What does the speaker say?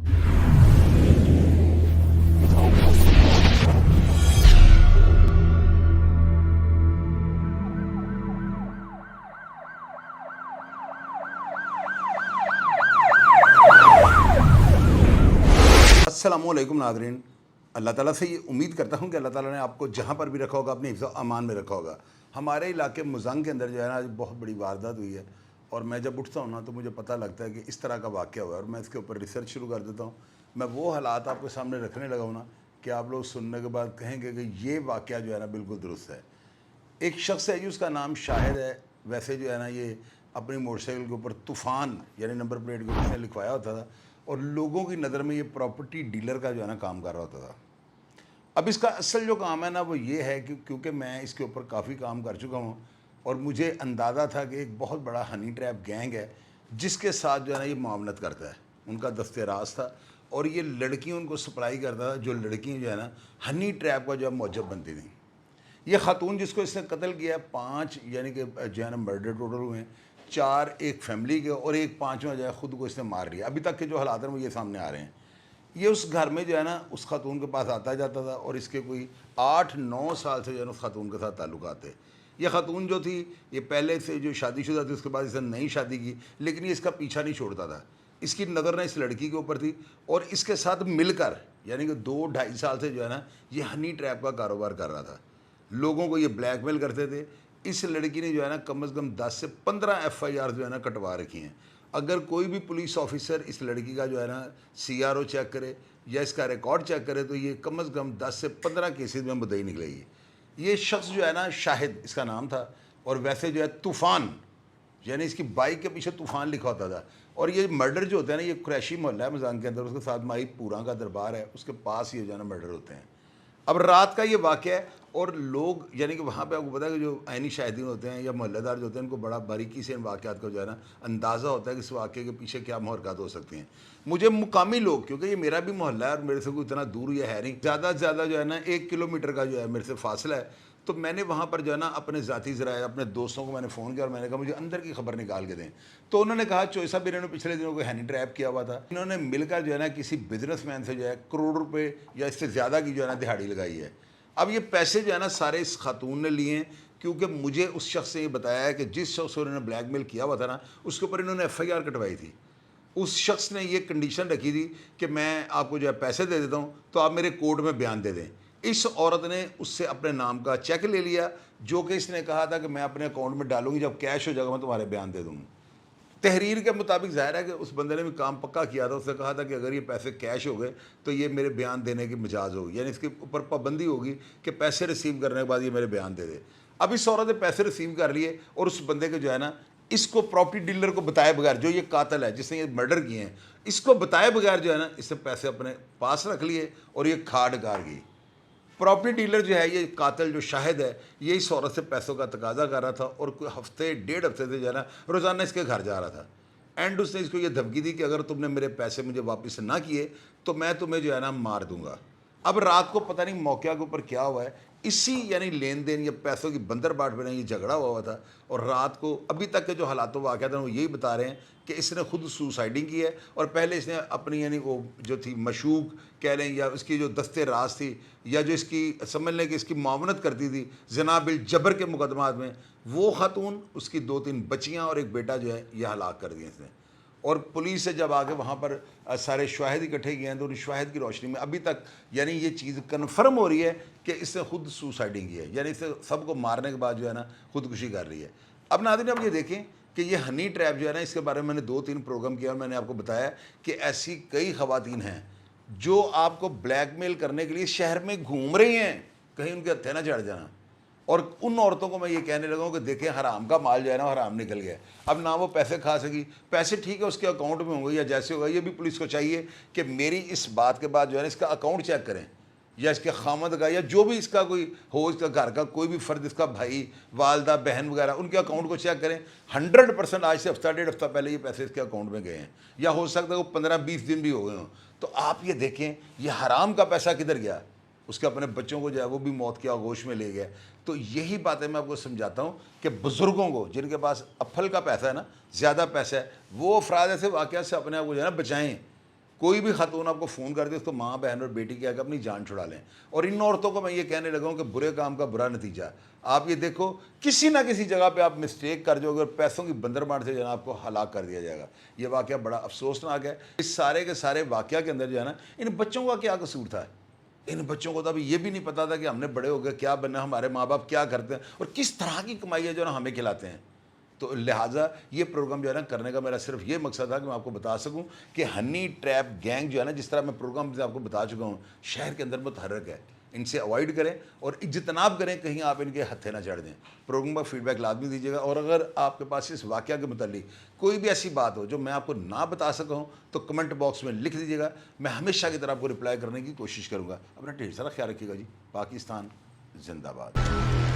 अस्सलामुअलैकुम नाज़रीन, अल्लाह ताला से ये उम्मीद करता हूँ कि अल्लाह ताला ने आपको जहाँ पर भी रखा होगा अपने हिफ्ज़ अमान में रखा होगा। हमारे इलाके मुज़ंग के अंदर जो है ना आज बहुत बड़ी वारदात हुई है और मैं जब उठता हूँ ना तो मुझे पता लगता है कि इस तरह का वाक़या हुआ है और मैं इसके ऊपर रिसर्च शुरू कर देता हूँ। मैं वो हालात आपके सामने रखने लगा हूँ ना कि आप लोग सुनने के बाद कहेंगे कि ये वाक़या जो है ना बिल्कुल दुरुस्त है। एक शख्स है जी, उसका नाम शाहिद है। वैसे जो है ना ये अपनी मोटरसाइकिल के ऊपर तूफ़ान यानी नंबर प्लेट के ऊपर लिखवाया होता था और लोगों की नज़र में ये प्रॉपर्टी डीलर का जो है ना काम कर रहा होता था। अब इसका असल जो काम है ना वो ये है कि क्योंकि मैं इसके ऊपर काफ़ी काम कर चुका हूँ और मुझे अंदाज़ा था कि एक बहुत बड़ा हनी ट्रैप गैंग है जिसके साथ जो है ना ये मामलत करता है। उनका दस्ते राज था और ये लड़कियाँ उनको सप्लाई करता था, जो लड़कियाँ जो है ना हनी ट्रैप का जो है मौजब बनती थी। ये खातून जिसको इसने कत्ल किया, 5 यानी कि जो है ना मर्डर टोटल हुए हैं, 4 एक फैमिली के और एक 5वां जो है ख़ुद को इसने मार लिया। अभी तक के जो हालात हैं वो ये सामने आ रहे हैं। ये उस घर में जो है ना उस खातून के पास आता जाता था और इसके कोई 8-9 साल से जो है ना उस खातून के साथ ताल्लुकात थे। ये खातून जो थी ये पहले से जो शादीशुदा थी, उसके बाद इसने नई शादी की, लेकिन ये इसका पीछा नहीं छोड़ता था। इसकी नज़र ना इस लड़की के ऊपर थी और इसके साथ मिलकर यानी कि 2-2.5 साल से जो है ना ये हनी ट्रैप का कारोबार कर रहा था। लोगों को ये ब्लैकमेल करते थे। इस लड़की ने जो है ना कम से कम 10 से 15 FIR जो है ना कटवा रखी हैं। अगर कोई भी पुलिस ऑफिसर इस लड़की का जो है ना CRO चेक करे या इसका रिकॉर्ड चेक करे तो ये कम से कम 10 से 15 केसेस में मुद्दई निकलेगी। ये शख्स जो है ना शाहिद इसका नाम था और वैसे जो है तूफ़ान यानी इसकी बाइक के पीछे तूफ़ान लिखा होता था। और ये मर्डर जो होते हैं ना, ये कुरैशी मोहल्ला है मुज़ंग के अंदर, उसके साथ माई पूरा का दरबार है, उसके पास ये जो है ना मर्डर होते हैं। अब रात का ये वाक़या है और लोग यानी कि वहाँ पे आपको पता है कि जो आइनी शाहिदीन होते हैं या मोहल्लेदार जो होते हैं उनको बड़ा बारीकी से इन वाक़यात का जो है ना अंदाज़ा होता है कि इस वाक़े के पीछे क्या मुहरकत हो सकती हैं। मुझे मुकामी लोग, क्योंकि ये मेरा भी मोहल्ला है और मेरे से कोई इतना दूर ये है नहीं, ज़्यादा से ज़्यादा जो है ना 1 किलोमीटर का जो है मेरे से फासला है, तो मैंने वहाँ पर जो है ना अपने ज़ाती ज़राए अपने दोस्तों को मैंने फ़ोन किया और मैंने कहा मुझे अंदर की खबर निकाल के दें। तो उन्होंने कहा चोई साहब इन्होंने पिछले दिनों को हनी ट्रैप किया हुआ था, इन्होंने मिलकर जो है ना किसी बिजनेसमैन से जो है करोड़ रुपए या इससे ज़्यादा की जो है ना दिहाड़ी लगाई है। अब ये पैसे जो है ना सारे इस खातून ने लिए हैं, क्योंकि मुझे उस शख्स ने ये बताया है कि जिस शख्स को इन्होंने ब्लैकमेल किया हुआ था ना उसके ऊपर इन्होंने FIR कटवाई थी। उस शख्स ने ये कंडीशन रखी थी कि मैं आपको जो है पैसे दे देता हूँ तो आप मेरे कोर्ट में बयान दे दें। इस औरत ने उससे अपने नाम का चेक ले लिया, जो कि इसने कहा था कि मैं अपने अकाउंट में डालूंगी, जब कैश हो जाएगा मैं तुम्हारे बयान दे दूँगी। तहरीर के मुताबिक ज़ाहिर है कि उस बंदे ने भी काम पक्का किया था। उसने कहा था कि अगर ये पैसे कैश हो गए तो ये मेरे बयान देने की मिजाज होगी, यानी इसके ऊपर पाबंदी होगी कि पैसे रिसीव करने के बाद ये मेरे बयान दे दे। अब इस औरत ने पैसे रिसीव कर लिए और उस बंदे के जो है ना इसको प्रॉपर्टी डीलर को बताए बगैर, जो ये कातिल है जिसने ये मर्डर किए हैं, इसको बताए बगैर जो है ना इससे पैसे अपने पास रख लिए और ये खा डकार गई। प्रॉपर्टी डीलर जो है ये कातिल जो शाहिद है ये इस औरत से पैसों का तकाजा कर रहा था और कोई हफ्ते 1.5 हफ्ते से जो है ना रोज़ाना इसके घर जा रहा था। एंड उसने इसको ये धमकी दी कि अगर तुमने मेरे पैसे मुझे वापस ना किए तो मैं तुम्हें जो है ना मार दूंगा। अब रात को पता नहीं मौके के ऊपर क्या हुआ है, इसी यानी लेन देन या पैसों की बंदर बाट में ये झगड़ा हुआ था और रात को अभी तक के जो हालातों वाक़या था वो यही बता रहे हैं कि इसने खुद सुसाइडिंग की है और पहले इसने अपनी यानी वो जो थी मशूक कह लें या उसकी जो दस्ते राज थी या जो इसकी समझ लें कि इसकी मावनत करती थी जना बिल जबर के मुकदमात में, वो खातून, उसकी 2-3 बच्चियाँ और एक बेटा जो है यह हलाक कर दिए इसने। और पुलिस से जब आके वहाँ पर सारे शाहिद इकट्ठे किए हैं तो उन शाहिद की रोशनी में अभी तक यानी ये चीज़ कन्फर्म हो रही है कि इसने खुद सुसाइडिंग की है, यानी इसे सबको मारने के बाद जो है ना खुदकुशी कर रही है। अब नाज़रीन अब ये देखें कि ये हनी ट्रैप जो है ना इसके बारे में मैंने 2-3 प्रोग्राम किया और मैंने आपको बताया कि ऐसी कई ख़वातीन हैं जो आपको ब्लैकमेल करने के लिए शहर में घूम रही हैं, कहीं उनके हत्थे ना चढ़ जाना। और उन औरतों को मैं ये कहने लगा हूँ कि देखें हराम का माल जो है ना हराम निकल गया। अब ना वो पैसे खा सकी, पैसे ठीक है उसके अकाउंट में होंगे या जैसे होगा, ये भी पुलिस को चाहिए कि मेरी इस बात के बाद जो है ना इसका अकाउंट चेक करें या इसके खामद का या जो भी इसका कोई हो, इसका घर का कोई भी फ़र्द, इसका भाई वालदा बहन वगैरह, उनके अकाउंट को चेक करें। 100% आज से हफ्ता 1.5 हफ्ता पहले ये पैसे इसके अकाउंट में गए हैं या हो सकता है वो 15-20 दिन भी हो गए हों। तो आप ये देखें ये हराम का पैसा किधर गया, उसके अपने बच्चों को जो है वो भी मौत के आगोश में ले गया। तो यही बातें मैं आपको समझाता हूँ कि बुज़ुर्गों को जिनके पास अफल का पैसा है ना, ज़्यादा पैसा है, वो अफराद ऐसे वाक़यात से अपने आप को जो है ना बचाएँ। कोई भी खातून आपको फ़ोन कर दे, उसको माँ बहन और बेटी के आगे अपनी जान छुड़ा लें। और इन औरतों को मैं ये कहने लगा हूँ कि बुरे काम का बुरा नतीजा। आप ये देखो, किसी ना किसी जगह पे आप मिस्टेक कर जाओगे और पैसों की बंदरबांट से जो है ना आपको हलाक कर दिया जाएगा। ये वाक़या बड़ा अफसोसनाक है। इस सारे के सारे वाक़या के अंदर जो है ना, इन बच्चों का क्या कसूर था? इन बच्चों को तो अभी ये भी नहीं पता था कि हमने बड़े हो गए क्या बनना, हमारे माँ बाप क्या करते हैं और किस तरह की कमाई है जो ना हमें खिलाते हैं। तो लिहाजा ये प्रोग्राम जो है ना करने का मेरा सिर्फ ये मकसद था कि मैं आपको बता सकूं कि हनी ट्रैप गैंग जो है ना, जिस तरह मैं प्रोग्राम से आपको बता चुका हूँ, शहर के अंदर मुतहर्रिक है। इनसे अवॉइड करें और इज्तनाब करें, कहीं आप इनके हत्थे ना चढ़ दें। प्रोग्राम का फीडबैक लाजमी दीजिएगा। और अगर आपके पास इस वाक़या के मुताल्लिक कोई भी ऐसी बात हो जो मैं आपको ना बता सका हूँ, तो कमेंट बॉक्स में लिख दीजिएगा। मैं हमेशा की तरह आपको रिप्लाई करने की कोशिश करूँगा। अपना ढेर सारा ख्याल रखिएगा जी। पाकिस्तान जिंदाबाद।